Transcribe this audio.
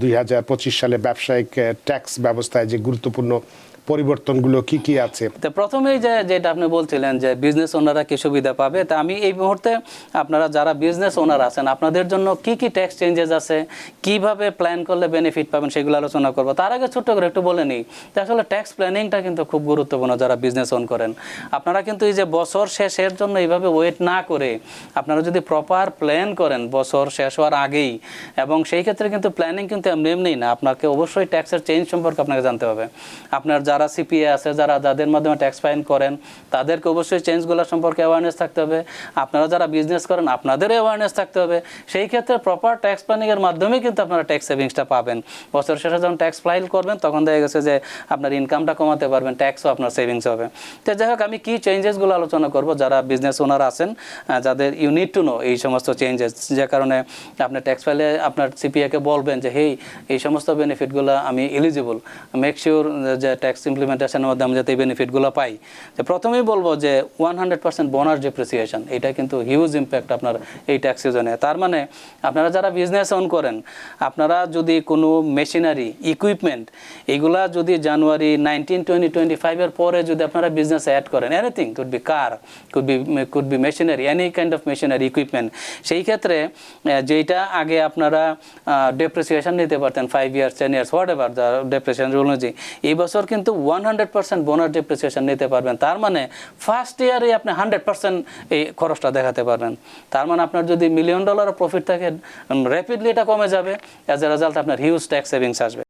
2025 সালে ব্যবসায়িক ট্যাক্স ব্যবস্থায় যে গুরুত্বপূর্ণ পরিবর্তনগুলো কি কি আছে? তো প্রথমেই যেটা আপনি বলছিলেন যে বিজনেস ওনাররা কি সুবিধা পাবে, তা আমি এই মুহূর্তে আপনারা যারা বিজনেস ওনার আছেন আপনাদের জন্য কি কি ট্যাক্স চেঞ্জেস আছে, কিভাবে প্ল্যান করলে বেনিফিট পাবেন সেগুলো আলোচনা করব। তার আগে ছোট্ট করে একটু বলে নিই যে আসলে ট্যাক্স প্ল্যানিংটা কিন্তু খুব গুরুত্বপূর্ণ। যারা বিজনেস ওন করেন আপনারা কিন্তু এই যে বছর শেষের জন্য এইভাবে ওয়েট না করে আপনারা যদি প্রপার প্ল্যান করেন বছর শেষ হওয়ার আগেই, এবং সেই ক্ষেত্রে কিন্তু প্ল্যানিং কিন্তু এমনি না, আপনাকে অবশ্যই ট্যাক্সের চেঞ্জ সম্পর্কে আপনাকে জানতে হবে। আপনার যারা সিপিএ আছে, যাদের মাধ্যমে ট্যাক্স ফাইল করেন তাদেরকে অবশ্যই চেঞ্জগুলো সম্পর্কে অ্যাওয়ারনেস থাকতে হবে। আপনারা যারা বিজনেস করেন আপনাদের অ্যাওয়ারনেস থাকতে হবে। সেই ক্ষেত্রে প্রপার ট্যাক্স প্ল্যানিংয়ের মাধ্যমেই কিন্তু আপনারা ট্যাক্স সেভিংসটা পাবেন। বছর শেষে যখন ট্যাক্স ফাইল করবেন তখন দেখা গেছে যে আপনার ইনকামটা কমাতে পারবেন, ট্যাক্সও আপনার সেভিংস হবে। তো যাই হোক, আমি কি চেঞ্জেসগুলো আলোচনা করব যারা বিজনেস ওনার আছেন, যাদের ইউ নিড টু নো এই সমস্ত চেঞ্জেস, যে কারণে আপনি ট্যাক্স ফাইলে আপনার সিপিএকে বলবেন যে হেই এই সমস্ত বেনিফিটগুলো আমি এলিজিবল, মেক শিওর যে ট্যাক্স ইমপ্লিমেন্টেশনের মধ্যে আমি যাতে এই বেনিফিটগুলো পাই। তো প্রথমেই বলবো যে 100% বোনাস ডেপ্রিসিয়েশন, এটা কিন্তু হিউজ ইম্প্যাক্ট আপনার এই ট্যাক্স সিজনে। তার মানে আপনারা যারা বিজনেস অন করেন আপনারা যদি কোনো মেশিনারি ইকুইপমেন্ট এগুলা যদি জানুয়ারি 19, 20, 25 পরে যদি আপনারা বিজনেস অ্যাড করেন, anything, could be car, could be machinery, any kind of machinery equipment, সেই ক্ষেত্রে যেটা আগে আপনারা ডেপ্রিসিয়েশন নিতে পারতেন 5 years, 10 years, what ever the depreciation rule অনুযায়ী, এই বছর কিন্তু 100% বোনাস ডেপ্রিসিয়েশন নিতে পারবেন। তার মানে ফার্স্ট ইয়ারে আপনি 100% এই খরচটা দেখাতে পারবেন। তার মানে আপনার যদি $1 million প্রফিট থাকে র্যাপিডলি এটা কমে যাবে, অ্যাজ এ রেজাল্ট আপনার হিউজ ট্যাক্স সেভিংস আসবে।